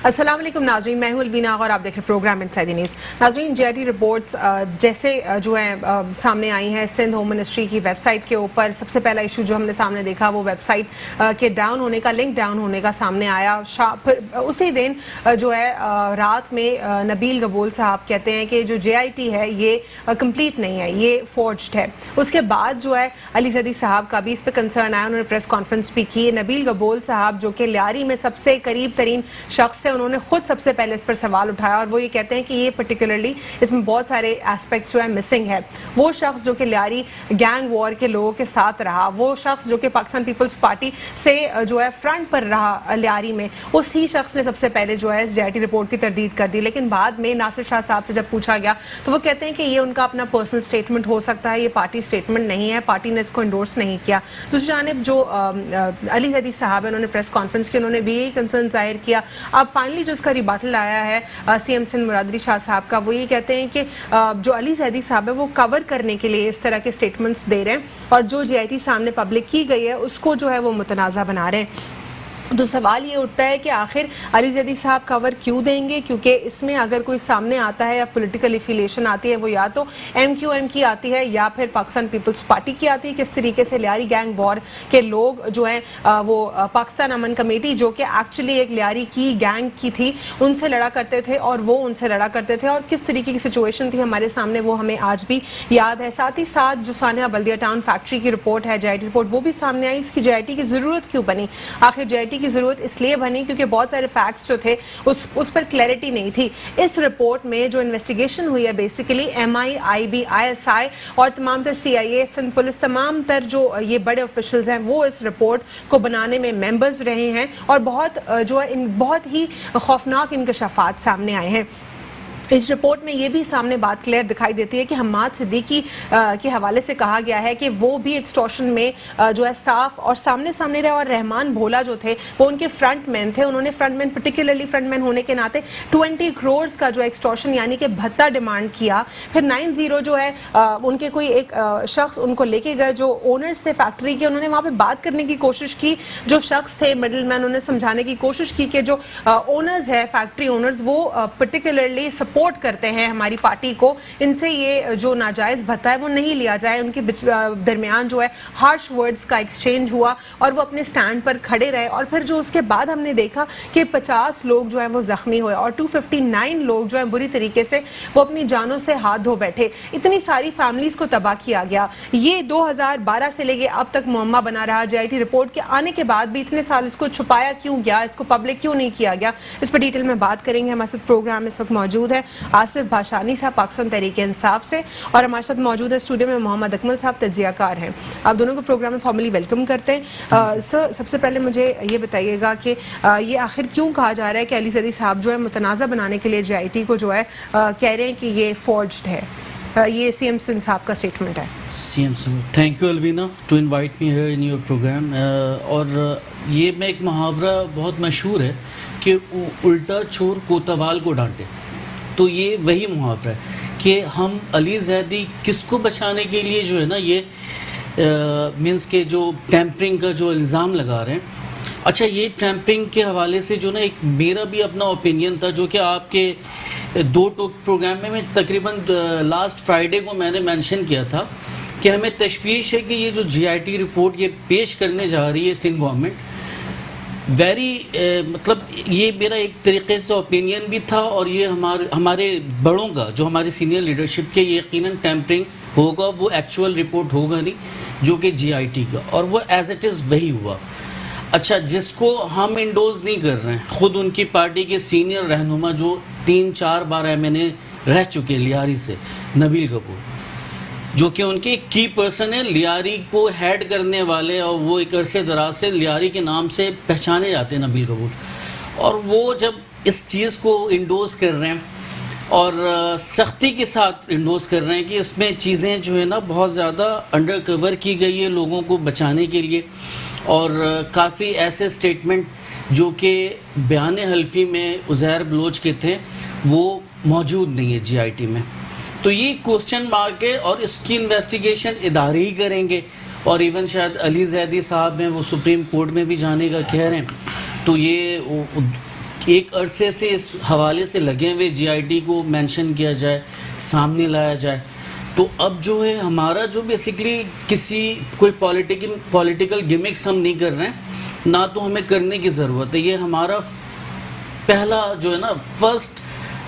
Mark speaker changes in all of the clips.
Speaker 1: अस्सलाम वालेकुम नाज़रीन, मैं हूं अलवीना और आप देख रहे हैं प्रोग्राम इनसाइड द न्यूज़। नाज़रीन, JIT रिपोर्ट्स जैसे जो है सामने आई हैं सिंध होम मिनिस्ट्री की वेबसाइट के ऊपर। सबसे पहला इशू जो हमने सामने देखा वो वेबसाइट के डाउन होने का, लिंक डाउन होने का सामने आया। फिर उसी दिन जो है रात में नबील गबूल साहब कहते हैं कि जो JIT है ये कंप्लीट नहीं है, ये फोर्ज्ड है। उसके बाद जो है अली ज़ैदी साहब का भी इस पर कंसर्न आया, उन्होंने प्रेस कॉन्फ्रेंस भी की। नबील गबूल साहब जो कि लियारी में सबसे करीब तरीन शख्स है, उन्होंने खुद सबसे पहले इस पर सवाल उठाया और वो ये कहते हैं कि ये पर्टिकुलरली इसमें बहुत सारे एस्पेक्ट्स जो है मिसिंग है। वो शख्स जो कि लियारी गैंग वॉर के लोगों के साथ रहा, वो शख्स जो कि पाकिस्तान पीपल्स पार्टी से जो है फ्रंट पर रहा लियारी में, उसी शख्स ने सबसे पहले जो है JIT रिपोर्ट की तरदीद कर दी। लेकिन बाद में नासिर शाह साहब से जब पूछा गया तो वो कहते हैं कि ये उनका अपना पर्सनल स्टेटमेंट हो सकता है, ये पार्टी स्टेटमेंट नहीं है, पार्टी ने इसको इंडोर्स नहीं किया। दूसरी जानिब जो अली ज़ैदी साहब है, उन्होंने प्रेस कॉन्फ्रेंस की, उन्होंने भी यही कंसर्न जाहिर किया। अब फाइनली जो इसका रिबाटल आया है CM सिंध मुराद अली शाह साहब का, वो ये कहते हैं कि जो अली ज़ैदी साहब है वो कवर करने के लिए इस तरह के स्टेटमेंट्स दे रहे हैं और जो JIT सामने पब्लिक की गई है उसको जो है वो मुतनाज़ा बना रहे हैं। तो सवाल ये उठता है कि आखिर अली ज़ैदी साहब कवर क्यों देंगे, क्योंकि इसमें अगर कोई सामने आता है या पॉलिटिकल एफिलिएशन आती है वो या तो MQM की आती है या फिर पाकिस्तान पीपल्स पार्टी की आती है। किस तरीके से लियारी गैंग वॉर के लोग जो हैं वो पाकिस्तान अमन कमेटी जो कि एक्चुअली एक लियारी की गैंग की थी, उनसे लड़ा करते थे और वो उनसे लड़ा करते थे और किस तरीके की सिचुएशन थी हमारे सामने वो हमें आज भी याद है। साथ ही साथ जो सानिया बल्दिया टाउन फैक्ट्री की रिपोर्ट है JIT रिपोर्ट, वो भी सामने आई। इसकी JIT की ज़रूरत क्यों बनी? आखिर JIT की ज़रूरत इसलिए बनी क्योंकि बहुत सारे फैक्ट्स जो थे उस पर क्लैरिटी नहीं थी। इस रिपोर्ट में जो इन्वेस्टिगेशन हुई है बेसिकली MI, IB, ISI और तमाम तर CIA, सिंध पुलिस, तमाम तर जो ये बड़े ऑफिशियल्स हैं वो इस रिपोर्ट को बनाने में मेंबर्स रहे हैं और बहुत ही खौफनाक इंकशाफात सामने आए हैं। इस रिपोर्ट में ये भी सामने बात क्लियर दिखाई देती है कि हम्माद सिद्दीकी के हवाले से कहा गया है कि वो भी एक्सटॉर्शन में जो है साफ और सामने रहे और रहमान भोला जो थे वो उनके फ्रंटमैन थे। उन्होंने फ्रंटमैन, पर्टिकुलरली फ्रंटमैन होने के नाते 20 करोड़ का जो एक्सटॉर्शन यानी कि भत्ता डिमांड किया। फिर 90 जो है उनके कोई एक शख्स उनको लेके गए जो ओनर्स थे फैक्ट्री के, उन्होंने वहाँ पर बात करने की कोशिश की। जो शख्स थे मिडल मैन, उन्होंने समझाने की कोशिश की कि जो ओनर्स है, फैक्ट्री ओनर्स, वो पर्टिकुलरली सपोर्ट करते हैं हमारी पार्टी को, इनसे ये जो नाजायज भत्ता है वो नहीं लिया जाए। उनके दरमियान जो है हार्श वर्ड्स का एक्सचेंज हुआ और वो अपने स्टैंड पर खड़े रहे। और फिर जो उसके बाद हमने देखा कि 50 लोग जो है वो जख्मी हुए और 259 लोग जो है बुरी तरीके से वो अपनी जानों से हाथ धो बैठे। इतनी सारी फैमिलीज को तबाह किया गया। ये 2012 से लेके अब तक मुअम्मा बना रहा। JIT रिपोर्ट के आने के बाद भी इतने साल इसको छुपाया क्यों गया, इसको पब्लिक क्यों नहीं किया गया, इस पर डिटेल में बात करेंगे। हमारे साथ प्रोग्राम इस वक्त मौजूद है आसिफ भाषानी साहब पाकिस्तान तहरीक इंसाफ से और हमारे साथ मौजूद है स्टूडियो में मोहम्मद अकमल साहब, तज्जियाकार हैं। आप दोनों को प्रोग्राम में फॉर्मली वेलकम करते हैं। सर, सबसे पहले मुझे ये बताइएगा कि ये आखिर क्यों कहा जा रहा है कि अली ज़ैदी साहब जो है मुतनाज़ा बनाने के लिए JIT को जो है कह रहे हैं कि ये फोर्ज्ड है? ये CM सिंध साहब का स्टेटमेंट है।
Speaker 2: CM Sindh, thank you Alveena to invite me here in your programme. और ये में एक मुहावरा बहुत मशहूर है कि उल्टा चोर कोतवाल को डांटे। तो ये वही मुहावरा है कि हम अली ज़ैदी किसको बचाने के लिए जो है ना ये मीन्स के जो टेम्परिंग का जो इल्ज़ाम लगा रहे हैं। अच्छा, ये टेम्परिंग के हवाले से जो ना एक मेरा भी अपना ओपिनियन था जो कि आपके 2 प्रोग्राम में तकरीबन लास्ट फ्राइडे को मैंने मेंशन किया था कि हमें तशवीश है कि ये जो JIT रिपोर्ट ये पेश करने जा रही है सिंध गवर्नमेंट, मतलब ये मेरा एक तरीके से ओपिनियन भी था और ये हमारे बड़ों का जो हमारी सीनियर लीडरशिप के यकीनन टेम्परिंग होगा, वो एक्चुअल रिपोर्ट होगा नहीं जो कि JIT का, और वो एज इट इज़ वही हुआ। अच्छा, जिसको हम इंडोज नहीं कर रहे हैं, ख़ुद उनकी पार्टी के सीनियर रहनुमा जो 3-4 बार MNA रह चुके लियारी से, नबील गबूल, जो कि उनके की पर्सन है, लियारी को हेड करने वाले, और वो एक अरसे दराज से लियारी के नाम से पहचाने जाते हैं नबील गबूल। और वो जब इस चीज़ को इंडोज कर रहे हैं और सख्ती के साथ इंडोज कर रहे हैं कि इसमें चीज़ें जो है ना बहुत ज़्यादा अंडर कवर की गई है लोगों को बचाने के लिए, और काफ़ी ऐसे स्टेटमेंट जो कि बयान हल्फी में उज़ैर बलोच के थे वो मौजूद नहीं है JIT में। तो ये क्वेश्चन मार्क है और इसकी इन्वेस्टिगेशन इदारे ही करेंगे और इवन शायद अली ज़ैदी साहब हैं वो सुप्रीम कोर्ट में भी जाने का कह रहे हैं। तो ये एक अरसे से इस हवाले से लगे हुए जीआईटी को मेंशन किया जाए, सामने लाया जाए। तो अब जो है हमारा जो बेसिकली कोई पॉलिटिकल गिमिक्स हम नहीं कर रहे हैं, ना तो हमें करने की ज़रूरत है। ये हमारा पहला जो है ना फर्स्ट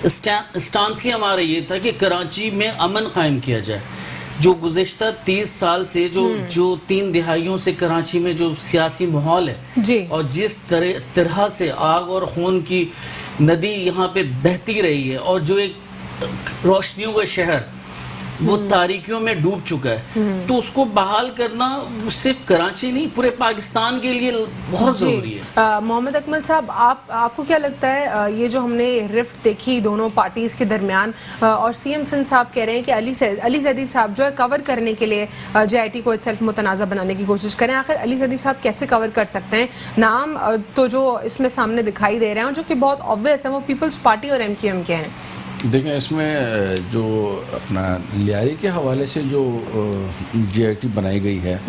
Speaker 2: स्टांस ही हमारा ये था कि कराची में अमन कायम किया जाए। जो गुज़िश्ता 30 साल से जो 3 दिहाइयों से कराची में जो सियासी माहौल है
Speaker 1: जी।
Speaker 2: और जिस तरह से आग और खून की नदी यहाँ पे बहती रही है और जो एक रोशनियों का शहर वो तारीकियों में डूब चुका है, तो उसको बहाल करना सिर्फ कराची नहीं पूरे पाकिस्तान के लिए बहुत ज़रूरी है।
Speaker 1: मोहम्मद अकमल साहब, आपको क्या लगता है ये जो हमने रिफ्ट देखी दोनों पार्टीज़ के दरमियान, और सीएम सिंध साहब कह रहे हैं कि अली सैदी साहब जो है कवर करने के लिए जेआईटी को इत्सेल्फ मुतनाज़ा बनाने की कोशिश करें, आखिर अली सैदी साहब कैसे कवर कर सकते हैं? नाम तो जो इसमें सामने दिखाई दे रहे हैं जो कि बहुत ऑब्वियस है, वो पीपल्स पार्टी और MQM के हैं।
Speaker 3: देखें, इसमें जो अपना लियारी के हवाले से जो जीआईटी बनाई गई है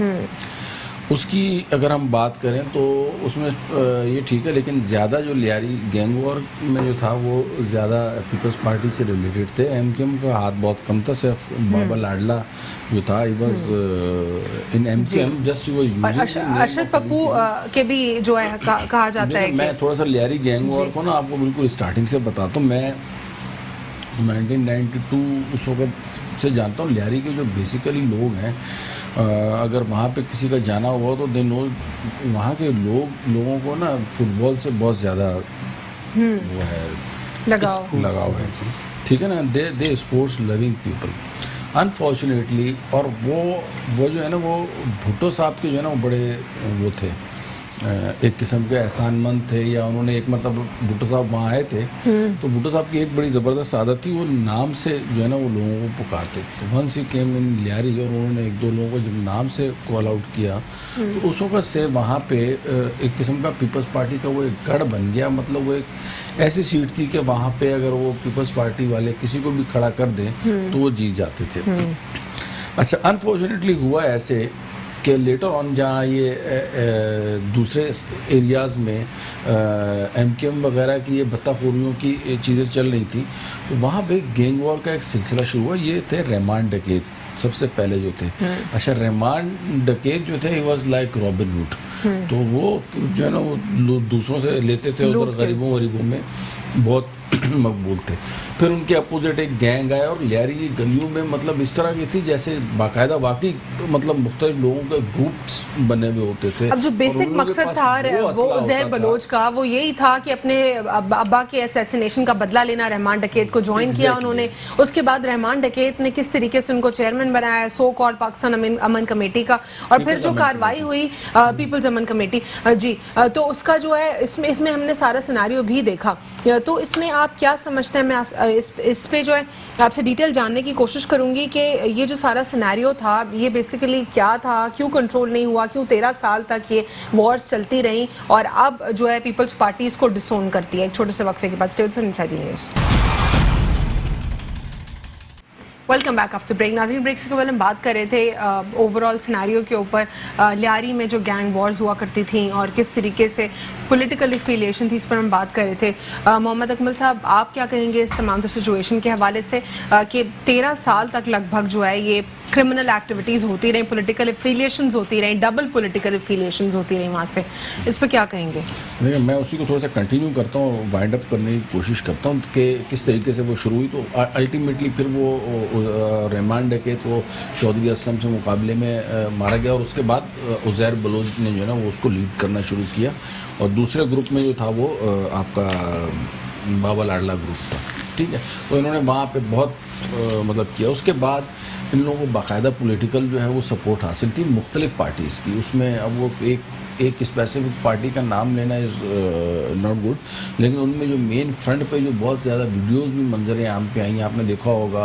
Speaker 3: उसकी अगर हम बात करें तो उसमें ये ठीक है, लेकिन ज़्यादा जो लियारी गैंग वॉर में जो था वो ज़्यादा पीपल्स पार्टी से रिलेटेड थे। MQM का हाथ बहुत कम था। सिर्फ बाबा लाडला जो था he was in MQM just he was using
Speaker 1: Arshad Pappu के भी जो है कहा जाता है।
Speaker 3: मैं थोड़ा सा लियारी गैंग वॉर को ना आपको बिल्कुल स्टार्टिंग से बताता हूँ। मैं 1992 उस वक्त से जानता हूँ। लियारी के जो बेसिकली लोग हैं, अगर वहाँ पे किसी का जाना हुआ तो दे नो, वहाँ के लोगों को ना फुटबॉल से बहुत ज़्यादा वो है लगाव है, ठीक है ना। दे स्पोर्ट्स लविंग पीपल अनफॉर्चुनेटली। और वो जो है ना वो भुट्टो साहब के जो है ना वो बड़े वो थे, एक किस्म के एहसानमंद थे, या उन्होंने एक मतलब भुट्टो साहब वहाँ आए थे तो भुट्टो साहब की एक बड़ी ज़बरदस्त आदत थी, वो नाम से जो है ना वो लोगों को पुकारते। तो वंस ही केम इन लियारी और उन्होंने 1-2 लोगों को जब नाम से कॉल आउट किया तो उस वक्त से वहाँ पे एक किस्म का पीपल्स पार्टी का वो एक गढ़ बन गया। मतलब वो एक ऐसी सीट थी कि वहाँ पे अगर वो पीपल्स पार्टी वाले किसी को भी खड़ा कर दें तो वो जीत जाते थे। अच्छा, अनफॉर्चुनेटली हुआ ऐसे कि लेटर ऑन जहाँ ये दूसरे एरियाज़ में MQM वगैरह की ये बत्ताखोरियों की चीज़ें चल रही थी, तो वहाँ पे गैंग वॉर का एक सिलसिला शुरू हुआ। ये थे रहमान डकैत सबसे पहले जो थे। अच्छा, रहमान डकैत जो थे he was like robin hood. तो वो जो है ना वो दूसरों से लेते थे, उधर गरीबों में बहुत मकबूल थे। फिर उनके अपोजिट एक गैंग आया और लियारी की गलियों में मतलब इस तरह की थी जैसे बाकायदा वाकई मतलब मुख्तलिफ लोगों के ग्रुप्स बने हुए होते थे।
Speaker 1: अब जो बेसिक मकसद था वो उज़ैर बलोच का वो यही था कि अपने अब्बा के असैसिनेशन का बदला लेना। रहमान डकैत को ज्वाइन किया उन्होंने। उसके बाद रहमान डकैत ने किस तरीके से उनको चेयरमैन बनाया सो कॉल्ड पाकिस्तान अमन कमेटी का, और फिर जो कार्रवाई हुई पीपल्स अमन कमेटी जी, तो उसका जो है इसमें हमने सारा सिनारियो भी देखा। तो इसमें आप क्या समझते हैं? मैं इस पे जो है आपसे डिटेल जानने की कोशिश करूंगी कि ये जो सारा सिनेरियो था ये बेसिकली क्या था, क्यों कंट्रोल नहीं हुआ, क्यों 13 साल तक ये वॉर्स चलती रहीं और अब जो है पीपल्स पार्टी इसको डिसोन करती है। एक छोटे से वक्फे के बाद stay with inside the news. Welcome back after break. नाज़रीन, ब्रेक से कबल हम बात कर रहे थे ओवरऑल सिनेरियो के ऊपर, लियारी में जो गैंग वॉर्स हुआ करती थी और किस तरीके से पॉलिटिकल एफिलिएशन थी, इस पर हम बात कर रहे थे। मोहम्मद अकमल साहब, आप क्या कहेंगे इस तमाम सिचुएशन के हवाले से कि 13 साल तक लगभग जो है ये क्रिमिनल एक्टिविटीज़ होती रही, पॉलिटिकल एफिलिएशंस होती रही, डबल पॉलिटिकल एफिलिएशंस होती रही वहाँ से, इस पर क्या कहेंगे?
Speaker 3: देखिए, मैं उसी को थोड़ा सा कंटिन्यू करता हूँ और वाइंड अप करने की कोशिश करता हूँ कि किस तरीके से वो शुरू हुई। तो अल्टीमेटली फिर वो रहमान डकैत वो चौधरी असलम से मुकाबले में मारा गया और उसके बाद उज़ैर बलोच ने जो है ना वो उसको लीड करना शुरू किया और दूसरे ग्रुप में जो था वो आपका बाबा लाडला ग्रुप था, ठीक है। तो इन्होंने वहाँ पे बहुत मतलब किया। उसके बाद इन लोगों को बाकायदा पॉलिटिकल जो है वो सपोर्ट हासिल थी मुख्तलिफ पार्टीज़ की। उसमें अब वो एक स्पेसिफिक पार्टी का नाम लेना इज़ नॉट गुड, लेकिन उनमें जो मेन फ्रंट पे जो बहुत ज़्यादा वीडियोस भी मंजर आम पे आई, आपने देखा होगा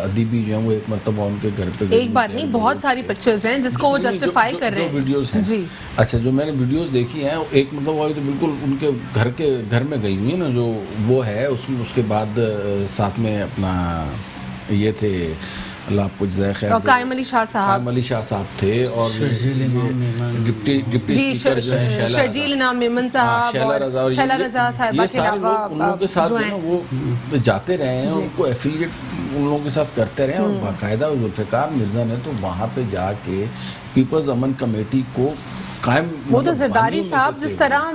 Speaker 3: अदीबी जो है वो एक मतलब उनके घर पे
Speaker 1: एक बात नहीं बहुत सारी पिक्चर्स हैं जिसको वो जस्टिफाई कर रहे हैं,
Speaker 3: वीडियोस हैं जी। अच्छा, जो मैंने वीडियोस देखी हैं एक मतलब वो तो बिल्कुल उनके घर में गई हुई है ना, जो वो है उसमें। उसके बाद साथ में अपना ये थे अल्लाह आपको जज़ाए खैर
Speaker 1: और
Speaker 3: दे।
Speaker 1: कायम अली शाह साहब,
Speaker 3: कायम अली शाह साहब थे, और
Speaker 2: शर्जील इमाम मेमन,
Speaker 3: डिप्टी
Speaker 1: जी
Speaker 3: स्पीकर जो है
Speaker 1: शर्जील इनाम मेमन साहब और शैला रजा साहिबा के अलावा
Speaker 3: उन लोगों के साथ
Speaker 1: जो
Speaker 3: जो है ना वो जाते रहे हैं, उनको एफिलिएट उन लोगों के साथ करते रहे, और बाकायदा जुल्फ़िकार मिर्ज़ा ने तो वहाँ पे जाके पीपल्स अमन कमेटी को कायम,
Speaker 1: वो तो जरदारी साहब जिस तरह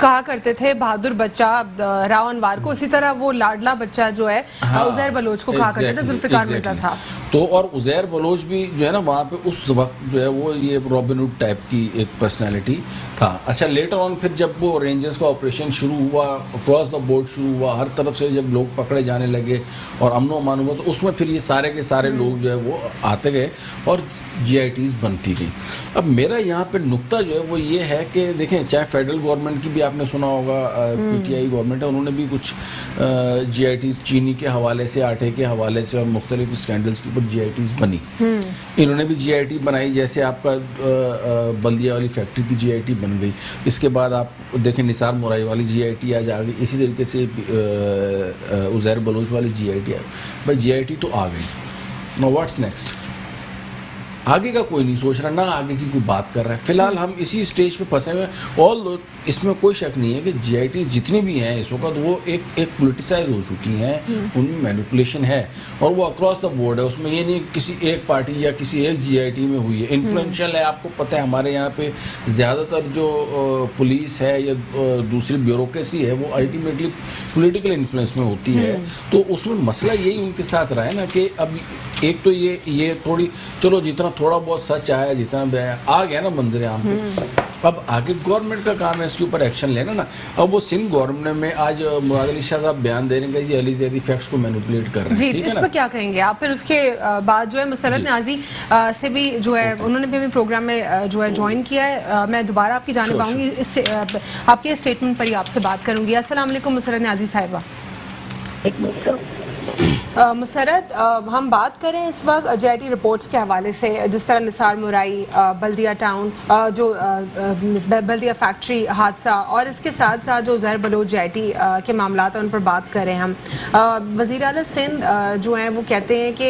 Speaker 1: कहा करते थे बहादुर बच्चा राव अनवार को, उसी तरह वो लाडला बच्चा जो है उज़ैर बलोच को कहा करते थे जुल्फ़िकार मिर्ज़ा साहब।
Speaker 3: तो और उज़ैर बलोच भी जो है ना वहाँ पे उस वक्त जो है वो ये रॉबिन हुड टाइप की एक पर्सनालिटी था। अच्छा, लेटर ऑन फिर जब वो रेंजर्स का ऑपरेशन शुरू हुआ, अक्रॉस द बोर्ड शुरू हुआ, हर तरफ से जब लोग पकड़े जाने लगे और अमनो अमान हुआ, तो उसमें फिर ये सारे के सारे लोग जो है वो आते गए और GITs बनती गई। अब मेरा यहाँ पे नुक्ता जो है वो ये है कि देखें, चाहे फेडरल गवर्नमेंट की भी आपने सुना होगा, PTI गवर्नमेंट है, उन्होंने भी कुछ GITs चीनी के हवाले से, आटे के हवाले से और मुख्तलिफ स्कैंडल्स के ऊपर GITs बनी। इन्होंने भी GIT बनाई, जैसे आपका बल्दिया वाली फैक्ट्री की GIT बन गई। इसके बाद आप देखें निसार मुराई वाली GIT आज आ गई, इसी तरीके से उज़ैर बलोच वाली GIT आ गई। भाई GIT तो आ गई, नाउ व्हाट्स नेक्स्ट? आगे का कोई नहीं सोच रहा, ना आगे की कोई बात कर रहा है। फिलहाल हम इसी स्टेज पे फंसे हुए हैं। और इसमें कोई शक नहीं है कि GITs जितनी भी हैं इस वक्त वो एक पोलिटिसाइज हो चुकी हैं, उनमें मैनिपुलेशन है, और वो अक्रॉस द बोर्ड है। उसमें ये नहीं किसी एक पार्टी या किसी एक GIT में हुई है, इन्फ्लुएंशियल है। आपको पता है हमारे यहाँ पे ज़्यादातर जो पुलिस है या दूसरी ब्यूरोक्रेसी है वो अल्टीमेटली पॉलिटिकल इन्फ्लुएंस में होती है। तो उसमें मसला यही उनके साथ रहा है ना कि अब एक तो ये थोड़ी, चलो जितना थोड़ा बहुत सच आया, जितना भी आया आ गया ना मंजर आम पे, अब आगे गवर्नमेंट का काम है इसके ऊपर एक्शन लेना ना। अब वो सिंध गवर्नमेंट में आज मुराद अली शाह साहब बयान दे रहे हैं कि अली जैदी फैक्ट्स को मैनिपुलेट कर रहे हैं,
Speaker 1: जी,
Speaker 3: ठीक
Speaker 1: इस
Speaker 3: है
Speaker 1: पर
Speaker 3: ना?
Speaker 1: क्या कहेंगे आप? फिर उसके बाद जो है मुस्तरद न्याजी से भी जो है उन्होंने भी हमें प्रोग्राम में जो है ज्वाइन किया है। मैं दोबारा आपकी जानिब आऊँगी, इससे आपके स्टेटमेंट पर ही आपसे बात करूँगी। अस्सलाम वालेकुम मुस्तरद न्याजी साहिबा। मुसरत, हम बात करें इस वक्त GIT रिपोर्ट्स के हवाले से, जिस तरह निसार मुराई, बल्दिया टाउन, जो बल्दिया फैक्ट्री हादसा, और इसके साथ साथ जो उज़ैर बलोच GIT के मामला हैं उन पर बात करें हम। वज़ीर आला सिंध जो हैं वो कहते हैं कि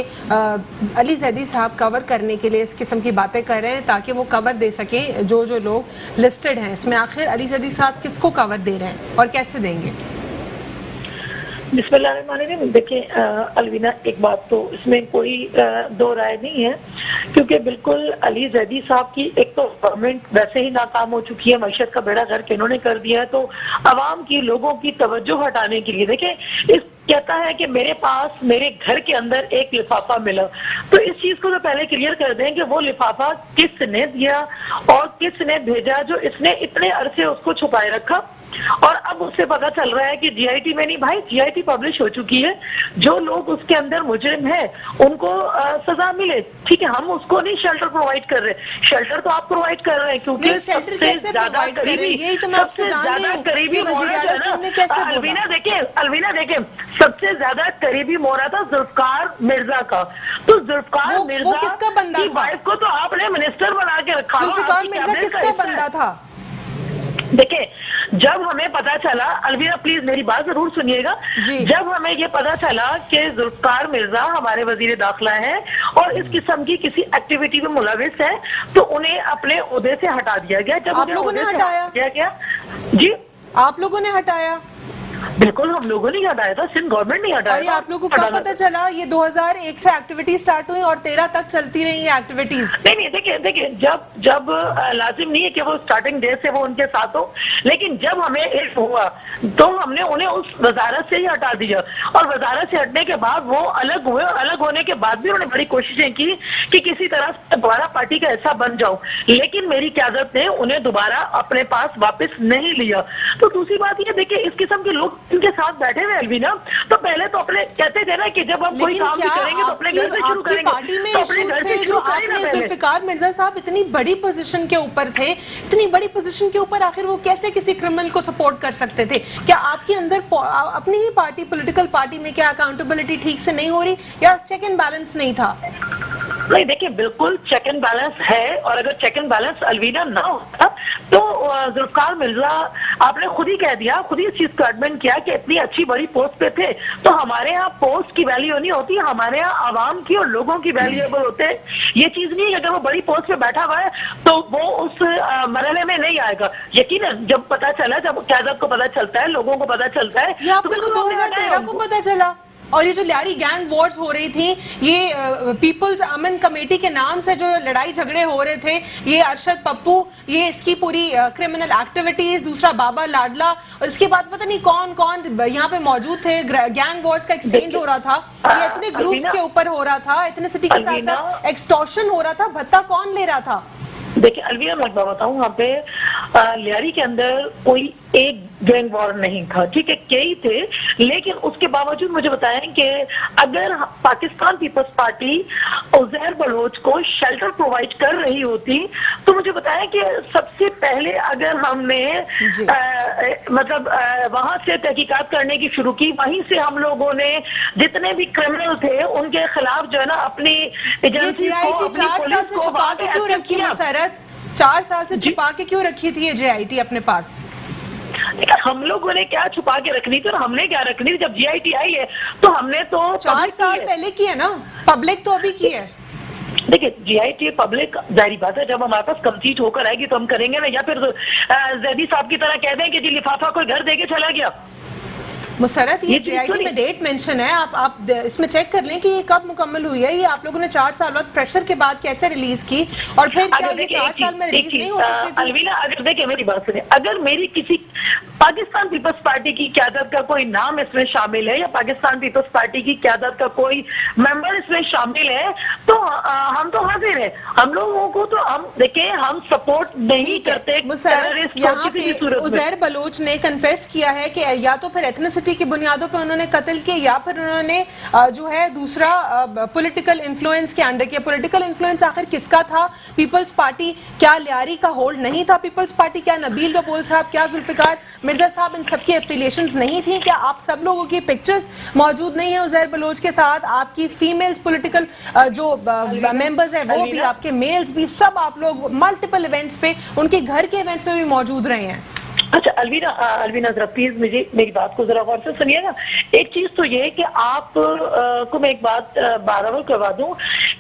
Speaker 1: अली जैदी साहब कवर करने के लिए इस किस्म की बातें कर रहे हैं ताकि वो कवर दे सकें जो लोग लिस्टेड हैं इसमें। आखिर अली जैदी साहब किसको कवर दे रहे हैं और कैसे देंगे?
Speaker 4: बिस्मिल्लाहिर्रहमानिर्रहीम। देखिए अलवीना, एक बात तो इसमें कोई दो राय नहीं है, क्योंकि बिल्कुल अली जैदी साहब की एक तो गवर्नमेंट वैसे ही नाकाम हो चुकी है, मईशत का बेड़ा गर्क इन्होंने कर दिया है, तो आवाम की, लोगों की तवज्जो हटाने के लिए देखिए इस कहता है कि मेरे पास मेरे घर के अंदर एक लिफाफा मिला, तो इस चीज को तो पहले क्लियर कर दें कि वो लिफाफा किसने दिया और किसने भेजा जो इसने इतने अरसे उसको छुपाए रखा। और अब उससे पता चल रहा है कि GIT में नहीं भाई, GIT पब्लिश हो चुकी है, जो लोग उसके अंदर मुजरिम है उनको सजा मिले, ठीक है। हम उसको नहीं शेल्टर प्रोवाइड कर रहे, शेल्टर तो आप प्रोवाइड कर रहे हैं क्योंकि सबसे ज्यादा करीबी, सबसे ज्यादा करीबी अलवीना देखे सबसे ज्यादा करीबी मोहरा था जुल्फकार मिर्जा का। तो जुल्फकार मिर्जा की वाइफ को तो आपने मिनिस्टर बना के रखा।
Speaker 1: जुल्फकार मिर्जा किसका बंदा था?
Speaker 4: देखिए, जब हमें पता चला, अलविदा प्लीज मेरी बात जरूर सुनिएगा, जब हमें ये पता चला कि जुल्फकार मिर्जा हमारे वजीर दाखिला है और इस किस्म की किसी एक्टिविटी में मुलविस है, तो उन्हें अपने ओहदे से हटा दिया गया। जब
Speaker 1: आप लोगों ने हटाया?
Speaker 4: जी,
Speaker 1: आप लोगों ने हटाया?
Speaker 4: बिल्कुल हम लोगों ने हटाया था, सिंध गवर्नमेंट नहीं हटाया।
Speaker 1: और ये आप लोगों को कब पता चला? ये 2001 से एक्टिविटी स्टार्ट हुई और 13 तक चलती रही ये एक्टिविटीज।
Speaker 4: नहीं, देखिए जब लाजिम नहीं है कि वो स्टार्टिंग डे से वो उनके साथ हो, लेकिन जब हमें एक हुआ तो हमने उन्हें उस वजारत से ही हटा दिया, और वजारत से हटने के बाद वो अलग हुए, और अलग होने के बाद भी उन्होंने बड़ी कोशिशें की कि किसी तरह से दोबारा पार्टी का हिस्सा बन जाओ, लेकिन मेरी क़यादत ने उन्हें दोबारा अपने पास वापस नहीं लिया। तो दूसरी बात ये देखिए, इस किस्म के लोग इनके साथ बैठे हुए अलवीना, तो पहले तो अपने कहते थे ना कि जब हम कोई काम भी करेंगे तो अपने घर से शुरू करेंगे,
Speaker 1: पार्टी में
Speaker 4: तो अपने घर से
Speaker 1: जो आपने जुल्फिकार मिर्जा साहब इतनी बड़ी पोजीशन के ऊपर थे, इतनी बड़ी पोजीशन के ऊपर आखिर वो कैसे किसी क्रिमिनल को सपोर्ट कर सकते थे? क्या आपके अंदर अपनी ही पार्टी, पॉलिटिकल पार्टी में क्या अकाउंटेबिलिटी ठीक से नहीं हो रही, या चेक एंड बैलेंस नहीं था?
Speaker 4: नहीं देखिए, बिल्कुल चेक एंड बैलेंस है, और अगर चेक एंड बैलेंस अलवीना ना होता तो जुल्फकार मिर्जा, आपने खुद ही कह दिया, खुद ही इस चीज को एडमिट किया कि इतनी अच्छी बड़ी पोस्ट पे थे, तो हमारे यहाँ पोस्ट की वैल्यू नहीं होती, हमारे यहाँ आवाम की और लोगों की वैल्यूएबल होते हैं। ये चीज नहीं है कि अगर वो बड़ी पोस्ट पे बैठा हुआ है तो वो उस मरहले में नहीं आएगा। यकीनन जब पता चला, जब क्यादत को पता चलता है, लोगों को पता चलता है,
Speaker 1: ये आप लोगों को 2013 को पता चला। और ये जो ल्यारी गैंग वॉर्स हो रही थी, ये पीपल्स अमन कमेटी के नाम से जो लड़ाई झगड़े हो रहे थे, ये अरशद पप्पू, ये इसकी पूरी क्रिमिनल एक्टिविटीज, दूसरा बाबा लाडला, और इसके बाद पता नहीं कौन कौन यहाँ पे मौजूद थे, गैंग वॉर्स का एक्सचेंज हो रहा था, ये इतने ग्रुप्स के ऊपर हो रहा था, इतने सिटी के साथ एक्सटॉर्शन हो रहा था, भत्ता कौन ले रहा था?
Speaker 4: देखिए अलविया, मैं बताऊं, वहाँ पे लियारी के अंदर कोई एक गैंग वॉर नहीं था, ठीक है, कई थे, लेकिन उसके बावजूद मुझे बताएं कि अगर पाकिस्तान पीपल्स पार्टी उज़ैर बलोच को शेल्टर प्रोवाइड कर रही होती तो मुझे बताएं कि सबसे पहले अगर हमने मतलब वहां से तहकीकात करने की शुरू की, वहीं से हम लोगों ने जितने भी क्रिमिनल थे उनके खिलाफ जो है ना अपनी एजेंसी को, अपनी पुलिस को
Speaker 1: छुपा के क्यों रखी मुसरत? 4 साल से छुपा के क्यों रखी थी ये JIT अपने पास?
Speaker 4: हम लोगों ने क्या छुपा के रखनी थी और हमने क्या रखनी थी? जब JIT आई है तो हमने तो
Speaker 1: 4 साल पहले की है ना, पब्लिक तो अभी की है।
Speaker 4: देखिए JIT पब्लिक जाहिर बात है, जब हमारे पास कंप्लीट होकर आएगी तो हम करेंगे ना, या फिर जैदी साहब की तरह कह दें कि जी लिफाफा कोई घर देके चला गया।
Speaker 1: मुसरत, ये JIT में डेट मेंशन है, आप इसमें चेक कर लें कि ये कब मुकम्मल हुई है। ये आप लोगों ने 4 साल बाद प्रेशर के बाद कैसे रिलीज की, और फिर क्या ये 4 साल में रिलीज नहीं हो सकती थी?
Speaker 4: अलवीना, अगर देखिए मेरी बात सुनिए, अगर मेरी किसी पाकिस्तान पीपल्स पार्टी की क़यादत का कोई नाम इसमें शामिल है या पाकिस्तान पीपल्स पार्टी की क़यादत का कोई मेंबर इसमें शामिल है तो हम तो हाजिर हैं। हम लोगों को तो हम देखें, हम सपोर्ट नहीं करते टेररिस्ट को किसी भी सूरत में।
Speaker 1: उज़ैर बलोच ने कन्फेस किया है कि या तो फिर एथनिसिटी की बुनियादों पर उन्होंने कत्ल किया, या फिर उन्होंने जो है दूसरा पॉलिटिकल इन्फ्लुएंस के अंडर किया। पॉलिटिकल इन्फ्लुएंस आखिर किसका था? Peoples Party? क्या ल्यारी का होल्ड नहीं था पीपल्स पार्टी? क्या नबील कपूर साहब, क्या जुल्फिकार मिर्जा साहब, इन सबकी एफिलिएशंस नहीं थी? क्या आप सब लोगों की पिक्चर्स मौजूद नहीं है उज़ैर बलोच के साथ? आपकी फीमेल्स पॉलिटिकल जो मेंबर्स है वो भी, आपके मेल्स भी, सब आप लोग मल्टीपल इवेंट्स पे, उनके घर के इवेंट्स में भी मौजूद रहे हैं।
Speaker 4: अच्छा अलवीना जरा प्लीज मुझे मेरी बात को जरा गौर से सुनिएगा। एक चीज तो ये है कि आप को मैं एक बात बारबर करवा दूं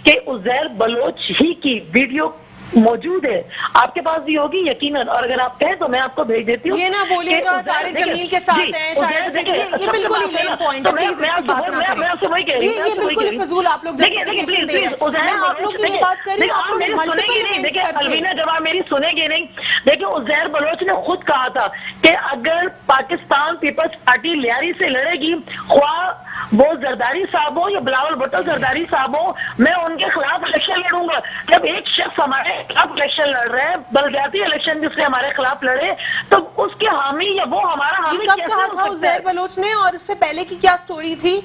Speaker 4: कि उज़ैर बलोच ही की वीडियो मौजूद है, आपके पास भी होगी यकीनन, और अगर आप कहें तो मैं आपको भेज देती हूँ।
Speaker 1: ये ना बोलिएगा तारिक जमील के साथ हैं शायद, ये बिल्कुल ही लेम पॉइंट है, प्लीज इस पे बात ना करें। ये बिल्कुल ही फजूल आप लोग जस्टिफिकेशन दे रहे हैं। मैं आप लोग की ये बात कर रही हूं, आप लोग मल्टीपल इवेंट्स करते हैं।
Speaker 4: अलवीना जब आप मेरी सुनेंगे नहीं, देखिए उज़ैर बलोच ने खुद कहा था कि अगर पाकिस्तान पीपल्स पार्टी ल्यारी से लड़ेगी, ख्वाह वो जरदारी साहब हो या बिलावल भुट्टो जरदारी साहब हो, मैं उनके खिलाफ इलेक्शन लड़ूंगा। जब एक शख्स हमारे खिलाफ इलेक्शन लड़ रहे हैं, बलदियाती इलेक्शन जिसने हमारे खिलाफ लड़े, तो उसके हामी या वो हमारा हामी
Speaker 1: कब कहा था उज़ैर बलोच ने? और उससे पहले की क्या स्टोरी थी?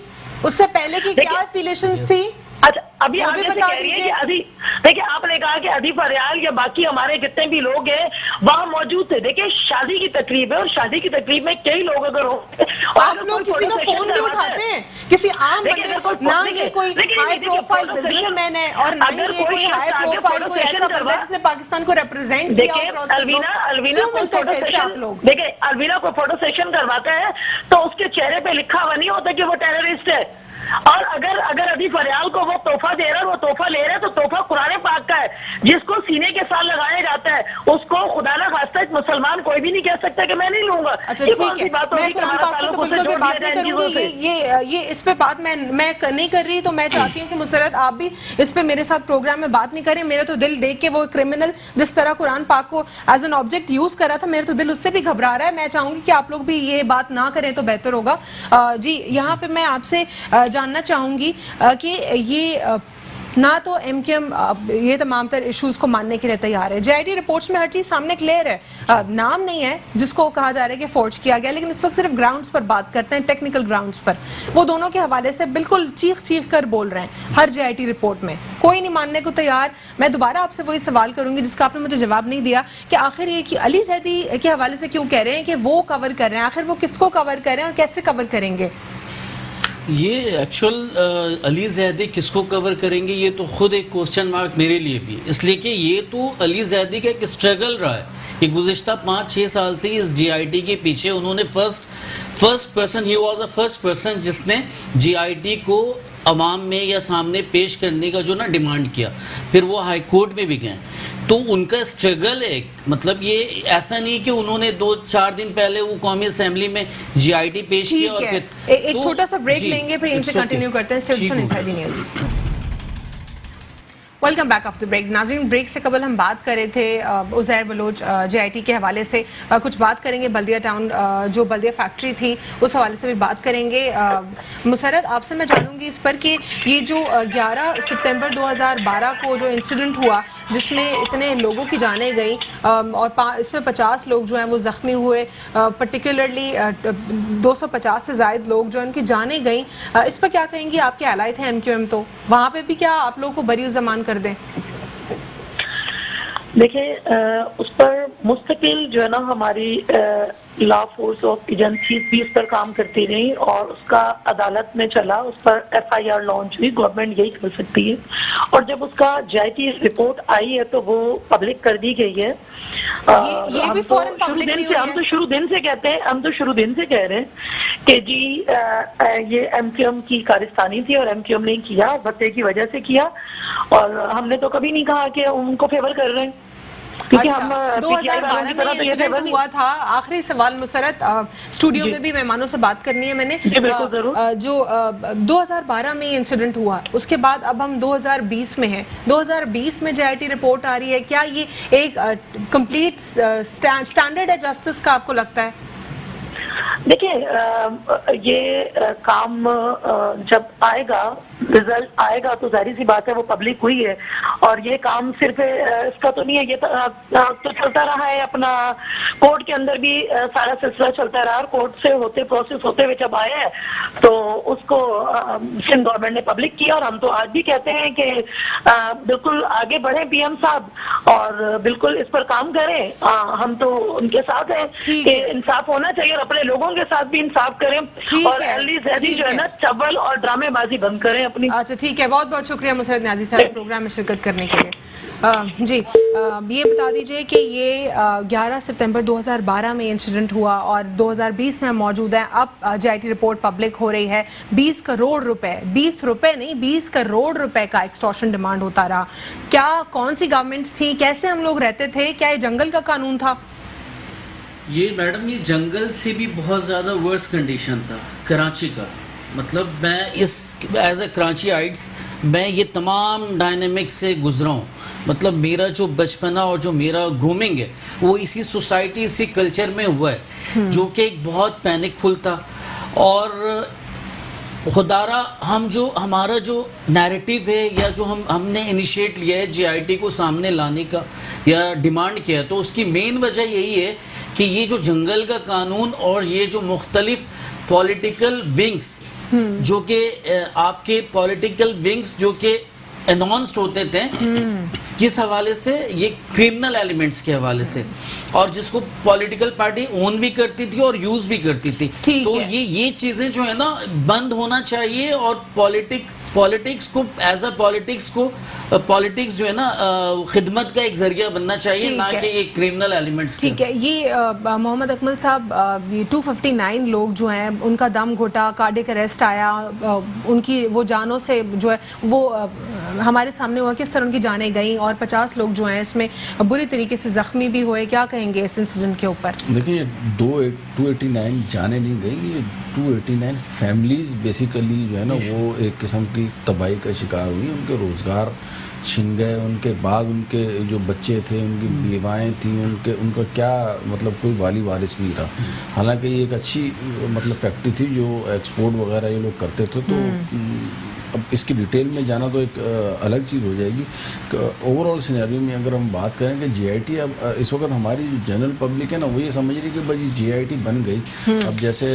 Speaker 1: उससे पहले की क्या एफिलिएशंस थी?
Speaker 4: अच्छा अभी आप जैसे कह रही है कि अभी देखिए आपने कहा कि अदीफ अरियाल या बाकी हमारे जितने भी लोग हैं वहां मौजूद थे। देखिए शादी की तकरीब है और शादी की तकरीब में कई लोग अगर हो,
Speaker 1: आप लोग किसी का फोन भी उठाते हैं? किसी आम बंदे, ना ये कोई हाई प्रोफाइल बिजनेसमैन है और ना ही ये कोई हाई प्रोफाइल कोई ऐसा बंदा है जिसने पाकिस्तान को रिप्रेजेंट किया।
Speaker 4: देखिए अलवीना को फोटो सेशन करवाते हैं तो उसके चेहरे पे लिखा हुआ नहीं होता कि वो टेररिस्ट है, और अगर अदीफ अरियाल को वो तोहफा दे रहा है, वो तोहफा ले रहे हैं, तो तोहफा कुरान पाक का है जिसको सीने के साथ लगाया जाता है, उसको खुदा ना खास्ता एक मुसलमान कोई भी नहीं कह सकता कि मैं नहीं लूंगा।
Speaker 1: अच्छा ठीक है, मैं कुरान पाक की तो बिल्कुल भी बात नहीं करूंगी, ये इस पे बात मैं नहीं कर रही। तो मैं चाहती हूँ कि मुसरत आप भी इस पे मेरे साथ प्रोग्राम में बात नहीं करें। मेरा तो दिल देख के, वो क्रिमिनल जिस तरह कुरान पाक को एज एन ऑब्जेक्ट यूज कर रहा था, मेरा तो दिल उससे भी घबरा रहा है। मैं चाहूंगी कि आप लोग भी ये बात ना करें तो बेहतर होगा। जी यहाँ पे मैं आपसे जानना चाहूंगी कि ये ना तो MKM ये तमाम तर इश्यूज को मानने के लिए तैयार है। JIT रिपोर्ट्स में हर चीज सामने क्लियर है, नाम नहीं है जिसको कहा जा रहा है कि फोर्ज किया गया, लेकिन इस वक्त सिर्फ ग्राउंड्स पर बात करते हैं, टेक्निकल ग्राउंड्स पर। वो दोनों के हवाले से बिल्कुल चीख कर बोल रहे हैं हर JIT रिपोर्ट में, कोई नहीं मानने को तैयार। मैं दोबारा आपसे वही सवाल करूंगी जिसका आपने मुझे जवाब नहीं दिया कि आखिर ये कि अली जैदी के हवाले से क्यों कह रहे हैं कि वो कवर कर रहे हैं? आखिर वो किसको कवर कर रहे हैं और कैसे कवर करेंगे?
Speaker 2: ये एक्चुअल अली ज़ैदी किसको कवर करेंगे, ये तो खुद एक क्वेश्चन मार्क मेरे लिए भी, इसलिए कि ये तो अली ज़ैदी का एक स्ट्रगल रहा है कि गुज़िश्ता 5-6 साल से इस जीआईटी के पीछे उन्होंने first person, he was the first person जिसने जीआईटी को अवाम में या सामने पेश करने का जो ना डिमांड किया, फिर वो हाई कोर्ट में भी गए। तो उनका स्ट्रगल है, मतलब ये ऐसा नहीं कि उन्होंने 2-4 दिन पहले वो कौमी असेंबली में जीआईटी पेश किया और फिर
Speaker 1: एक छोटा सा ब्रेक लेंगे, फिर इनसे कंटिन्यू करते हैं। Stay tuned inside the news. Welcome back after break. नाज़रीन, ब्रेक से कबल हम बात कर रहे थे उज़ैर बलोच जेआईटी के हवाले से, कुछ बात करेंगे बल्दिया टाउन, जो बल्दिया फैक्ट्री थी उस हवाले से भी बात करेंगे। मुसरत, आपसे मैं जानूंगी इस पर कि ये जो 11 सितंबर 2012 को जो इंसिडेंट हुआ जिसमें इतने लोगों की जानें गई और इसमें 50 लोग जो हैं वो ज़ख्मी हुए, पर्टिकुलरली 250 से ज़ायद लोग जो उनकी जानें गई, इस पर क्या कहेंगी? आपके एलाय थे एमक्यूएम, तो वहाँ पे भी क्या आप लोगों को बरी ज़मान कर दें?
Speaker 4: देखिए, उस पर मुस्तकिल जो है ना हमारी लॉ फोर्स ऑफ एजेंसीज भी इस पर काम करती रही और उसका अदालत में चला, उस पर एफआईआर लॉन्च हुई। गवर्नमेंट यही कर सकती है और जब उसका जीआईटी रिपोर्ट आई है तो वो पब्लिक कर दी गई है।
Speaker 1: ये भी फौरन पब्लिक नहीं हुई है।
Speaker 4: हम तो शुरू दिन से कहते हैं, हम तो शुरू दिन से कह रहे हैं कि जी ये एमक्यूएम की कारस्तानी थी और एमक्यूएम ने किया, भत्ते की वजह से किया, और हमने तो कभी नहीं कहा कि उनको फेवर कर रहे हैं, क्योंकि हम
Speaker 1: 2012 में इंसिडेंट हुआ था। आखिरी सवाल मुसरत, स्टूडियो में भी मेहमानों से बात करनी है मैंने, जो 2012 में इंसिडेंट हुआ, उसके बाद अब हम 2020 में हैं, 2020 में जेआईटी रिपोर्ट आ रही है, क्या ये एक कंप्लीट स्टैंडर्ड है जस्टिस का, आपको लगता है?
Speaker 4: देखिए, ये काम जब आएगा, रिजल्ट आएगा, तो जाहिर सी बात है वो पब्लिक हुई है और ये काम सिर्फ इसका तो नहीं है, ये तो चलता रहा है अपना, कोर्ट के अंदर भी सारा सिलसिला चलता रहा और कोर्ट से होते प्रोसेस होते हुए जब आया है तो उसको सिंध गवर्नमेंट ने पब्लिक किया और हम तो आज भी कहते हैं कि बिल्कुल आगे बढ़े पीएम साहब और बिल्कुल इस पर काम करें। हम तो उनके साथ हैं कि इंसाफ होना चाहिए और अपने लोगों के साथ भी इंसाफ करें और अली ज़ैदी जो है ना चवल और ड्रामेबाजी बंद करें अपनी।
Speaker 1: अच्छा, ठीक है, बहुत बहुत शुक्रिया मुसरत न्याज़ी साहब प्रोग्राम में शिरकत करने के लिए। जी, ये बता दीजिए कि ये 11 सितंबर 2012 में इंसिडेंट हुआ और 2020 में हम मौजूद हैं, अब जेआईटी रिपोर्ट पब्लिक हो रही है। 20 करोड़ रुपए, 20 रुपए नहीं 20 करोड़ रुपए का एक्सटॉर्शन डिमांड होता रहा। क्या कौन सी गवर्नमेंट्स थी, कैसे हम लोग रहते थे, क्या ये जंगल का कानून था?
Speaker 2: ये मैडम, ये जंगल से भी बहुत ज़्यादा वर्स कंडीशन था कराची का। मतलब मैं इस एज ए कराचीआइट्स मैं ये तमाम डायनेमिक्स से गुजरा हूँ। मतलब मेरा जो बचपना और जो मेरा ग्रूमिंग है वो इसी सोसाइटी, इसी कल्चर में हुआ है, जो कि एक बहुत पैनिकफुल था। और खुदारा हमारा जो नैरेटिव है या जो हमने इनिशिएट लिया है जीआईटी को सामने लाने का या डिमांड किया, तो उसकी मेन वजह यही है कि ये जो जंगल का कानून और ये जो मुख्तलिफ पॉलिटिकल विंग्स जो कि आपके पॉलिटिकल विंग्स जो कि अनाउंस्ड होते थे, किस हवाले से, ये क्रिमिनल एलिमेंट्स के हवाले से, और जिसको पॉलिटिकल पार्टी ओन भी करती थी और यूज भी करती थी। तो ये चीजें जो है ना बंद होना चाहिए और पॉलिटिक्स को एज अ पॉलिटिक्स जो है ना खिदमत का एक जरिया बनना चाहिए, ना कि एक क्रिमिनल एलिमेंट्स।
Speaker 1: ठीक है, ये मोहम्मद अकमल साहब, ये 259 लोग जो हैं उनका दम घुटा, कार्डियक अरेस्ट आया, उनकी वो जानों से जो है वो हमारे सामने हुआ, किस तरह उनकी जानें गई और 50 लोग जो हैं इसमें बुरी तरीके से जख्मी भी हुए। क्या कहेंगे इस इंसिडेंट के ऊपर?
Speaker 3: देखिए, 289 जाने नहीं गई, ये 289 फैमिलीज बेसिकली जो है ना वो एक किस्म की तबाही का शिकार हुई। उनके रोज़गार छिन गए, उनके बाद उनके जो बच्चे थे, उनकी बीवाएँ थी, उनका क्या मतलब कोई वाली वारिस नहीं रहा। हालांकि ये एक अच्छी मतलब फैक्ट्री थी जो एक्सपोर्ट वगैरह ये लोग करते थे। तो अब इसकी डिटेल में जाना तो एक अलग चीज़ हो जाएगी। ओवरऑल सिनेरियो में अगर हम बात करें कि जीआईटी अब इस वक्त हमारी जो जनरल पब्लिक है ना वो ये समझ रही कि भाई जीआईटी बन गई। अब जैसे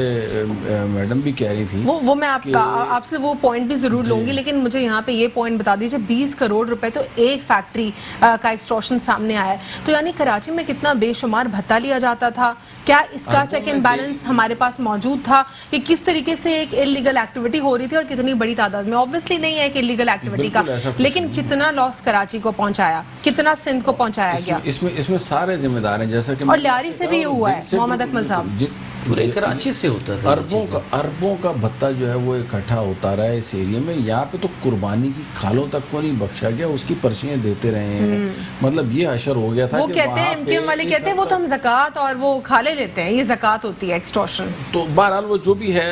Speaker 3: मैडम भी कह रही थी
Speaker 1: वो मैं आपसे वो पॉइंट भी ज़रूर लूँगी, लेकिन मुझे यहाँ पे ये पॉइंट बता दीजिए, 20 करोड़ रुपए तो एक फैक्ट्री का एक्सटॉर्शन सामने आया है, तो यानी कराची में कितना बेशुमार भत्ता लिया जाता था, क्या इसका चेक एंड बैलेंस हमारे पास मौजूद था कि किस तरीके से एक इलीगल एक्टिविटी हो रही थी और कितनी बड़ी तादाद में? ऑब्वियसली नहीं है एक इलीगल एक्टिविटी का, लेकिन कितना लॉस कराची को पहुंचाया, कितना सिंध को पहुंचाया गया?
Speaker 3: इसमें सारे जिम्मेदार हैं, जैसा कि
Speaker 1: और लियारी से भी हुआ है मोहम्मद अकमल साहब,
Speaker 2: पूरे कराची से होता था।
Speaker 3: अरबों का भत्ता जो है वो इकट्ठा होता रहा है इस एरिया में। यहाँ पे तो कुर्बानी की खालों तक को नहीं बख्शा गया, उसकी पर्चियां देते रहे हैं। मतलब ये असर हो गया था।
Speaker 1: वो कहते हैं एमक्यूएम वाले कहते हैं वो तो हम ज़कात और वो खाले लेते हैं, ये ज़कात होती है, एक्सटॉर्शन।
Speaker 3: तो बहरहाल वो जो भी है,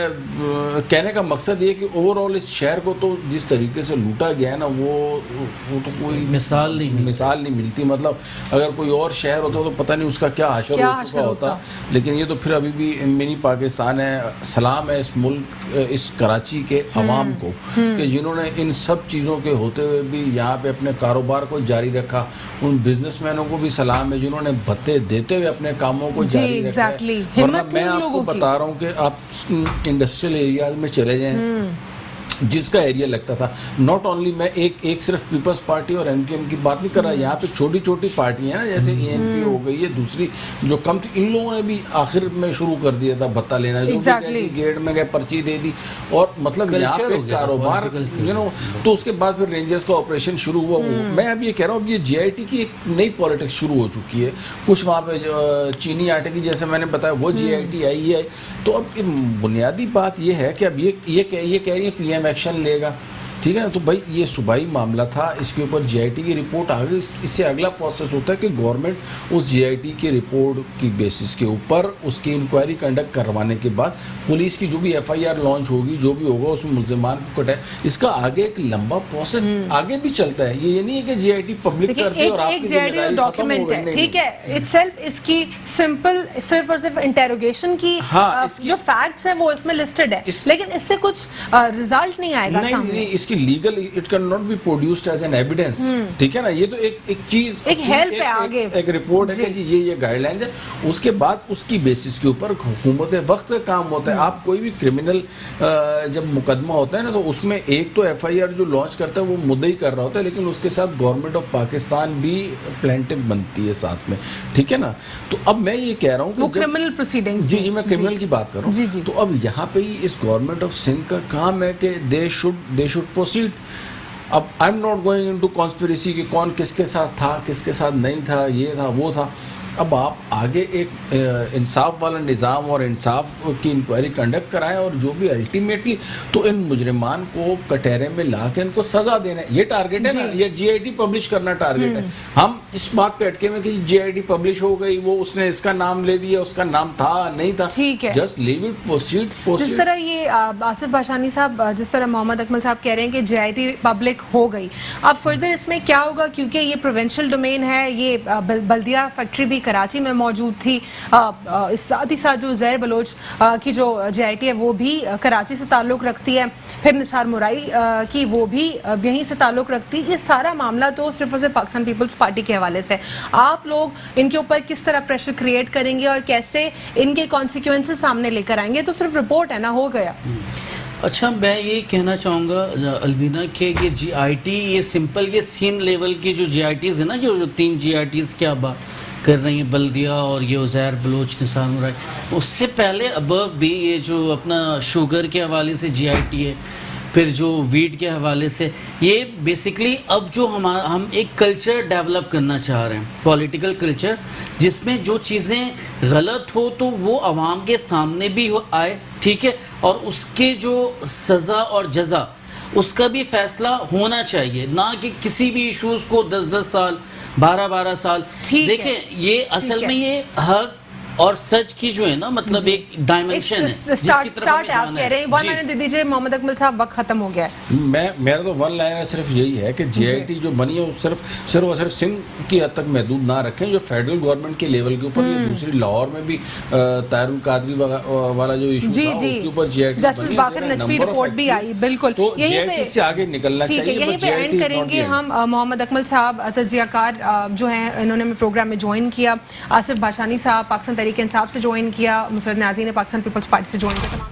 Speaker 3: कहने का मकसद ये कि ओवरऑल इस शहर को तो जिस तरीके से लूटा गया है ना, वो तो कोई मिसाल नहीं मिलती। मतलब अगर कोई और शहर होता तो पता नहीं उसका क्या हशर हो चुका होता। लेकिन ये तो फिर अभी भी मिनी पाकिस्तान है। सलाम है इस मुल्क, इस कराची के अवाम को कि जिन्होंने इन सब चीज़ों के होते हुए भी यहाँ पे अपने कारोबार को जारी रखा। उन बिजनेसमैनों को भी सलाम है जिन्होंने भत्ते देते हुए अपने कामों को जारी रखा। वरना मैं आपको बता रहा हूँ कि आप इंडस्ट्रियल एरियाज में चले जाएं, जिसका एरिया लगता था, नॉट ओनली मैं एक सिर्फ पीपल्स पार्टी और एमक्यूएम की बात नहीं कर रहा, यहाँ पे छोटी छोटी पार्टियां हैं ना, जैसे एएनपी हो गई है, दूसरी जो कम थी, इन लोगों ने भी आखिर में शुरू कर दिया था भत्ता लेना। exactly. गेट में गए, पर्ची दे दी, और मतलब यहाँ पे कारोबार तो उसके बाद फिर रेंजर्स का ऑपरेशन शुरू हुआ। मैं अब ये कह रहा हूँ, ये GIT की एक नई पॉलिटिक्स शुरू हो चुकी है। कुछ वहाँ पे चीनी आटे की, जैसे मैंने बताया, वो GIT आई है। तो अब बुनियादी बात ये है कि अब ये कह रही है PM एक्शन लेगा, ठीक है ना। तो भाई ये सूबाई मामला था, इसके ऊपर GIT की रिपोर्ट आ गई। इससे अगला प्रोसेस होता है कि गवर्नमेंट उस GIT की रिपोर्ट की बेसिस के ऊपर उसकी इंक्वायरी कंडक्ट करवाने के बाद पुलिस की जो भी FIR लॉन्च होगी, जो भी होगा उसमें मुल्जिमान को कटाए। इसका आगे एक लंबा प्रोसेस आगे भी चलता है। ये नहीं है कि GIT पब्लिक करती है और आपकी जिम्मेदारी
Speaker 1: डॉक्यूमेंट है, ठीक है, इटसेल्फ इसकी सिंपल सिर्फ और सिर्फ इंटेरोगेशन की जो फैक्ट्स है वो इसमें लिस्टेड है, लेकिन इससे कुछ रिजल्ट नहीं आएगा सामने।
Speaker 3: कि legal it can not be produced as an evidence, ठीक है ना। ये तो एक चीज, एक हेल्प है, आगे एक रिपोर्ट है कि ये गाइडलाइंस है। उसके बाद उसकी बेसिस के ऊपर हुकूमत वक्त का काम होता है। आप कोई भी क्रिमिनल जब मुकदमा होता है ना, तो उसमें एक तो FIR जो लॉन्च करता है वो मुद्दई कर रहा होता है, लेकिन उसके साथ गवर्नमेंट ऑफ पाकिस्तान भी प्लेंटिव बनती है साथ में, ठीक है ना। तो अब मैं ये कह रहा हूँ कि
Speaker 1: क्रिमिनल प्रोसीडिंग्स,
Speaker 3: जी मैं क्रिमिनल की बात कर रहा हूँ। तो अब यहाँ पे ही इस गवर्नमेंट ऑफ सिंध का काम है कि दे शुड प्रोसीड। अब I am not going into conspiracy कि कौन किसके साथ था, किसके साथ नहीं था, ये था वो था। अब आप आगे एक इंसाफ वाला निज़ाम और इंसाफ की इंक्वायरी कंडक्ट कराएं, और जो भी अल्टीमेटली तो इन मुजरिमान को कटहरे में ला के इनको सजा देना, ये टारगेट है ना। ये GIT पब्लिश करना टारगेट है। हम इस बात पे अटके में कि GIT पब्लिश हो गई, वो उसने इसका नाम ले दिया, उसका नाम था नहीं था,
Speaker 1: ठीक है,
Speaker 3: जस्ट लीव इट, प्रोसीड।
Speaker 1: जिस तरह ये आसिफ भाषानी साहब, जिस तरह मोहम्मद अकमल साहब कह रहे हैं कि GIT पब्लिक हो गई, अब फर्दर इसमें क्या होगा? क्योंकि ये प्रोविंशियल डोमेन है, ये बल्दिया फैक्ट्री भी कराची में मौजूद थी, साथ ही साथ जो ज़हर बलोच की जो GIT है वो भी कराची से ताल्लुक़ रखती है, फिर निसार मुराई की वो भी यहीं से ताल्लुक़ रखती है। ये सारा मामला तो सिर्फ और सिर्फ पाकिस्तान पीपल्स पार्टी के हवाले से। आप लोग इनके ऊपर किस तरह प्रेशर क्रिएट करेंगे और कैसे इनके कॉन्सिक्वेंसेस सामने लेकर आएंगे? तो सिर्फ रिपोर्ट है ना, हो गया।
Speaker 2: अच्छा, मैं ये कहना चाहूँगा अलवीना कि ये GIT, ये सिंपल, ये सीन लेवल की जो GITs है ना, जो 3 GITs की आप बात कर रही हैं, बल्दिया और ये उज़ैर बलोच, निसार मुराई, उससे पहले अबव भी ये जो अपना शुगर के हवाले से GIT है, फिर जो वीट के हवाले से, ये बेसिकली अब जो हम एक कल्चर डेवलप करना चाह रहे हैं, पॉलिटिकल कल्चर, जिसमें जो चीज़ें गलत हो तो वो आवाम के सामने भी आए, ठीक है, और उसके जो सज़ा और जज़ा, उसका भी फैसला होना चाहिए, ना कि किसी भी इशूज़ को 10-10 साल 12-12 साल। देखें, ये असल में ये हक और सच की जो है ना, मतलब एक डायमेंशन है जिसकी तरफ हमें जाना है।
Speaker 1: आप कह रहे हैं 1 लाइनर दे दीजिए मोहम्मद अकमल साहब, वक्त खत्म हो गया है।
Speaker 3: मेरा तो 1 लाइनर सिर्फ यही है कि GIT जो बनी है वो सिर्फ और सिर्फ सिंध की हद तक महदूद ना रखें। जो फेडरल गवर्नमेंट के लेवल के ऊपर, ये दूसरी लाहौर में भी तारुल कादरी वाला जो इशू था, उसके ऊपर GIT
Speaker 1: जस्टिस बाकर नजफी रिपोर्ट भी आई, बिल्कुल।
Speaker 3: तो GIT से आगे निकलना चाहिए।
Speaker 1: यहीं पे एंड करेंगे हम। मोहम्मद अकमल साहब तज्जियाकार जो हैं, इन्होंने हमें प्रोग्राम में ज्वाइन किया। आसिफ भाषानी साहब पाकिस्तान तहरीक इंसाफ से ज्वाइन किया। मुसरत न्याजी ने पाकिस्तान पीपल्स पार्टी से ज्वाइन किया।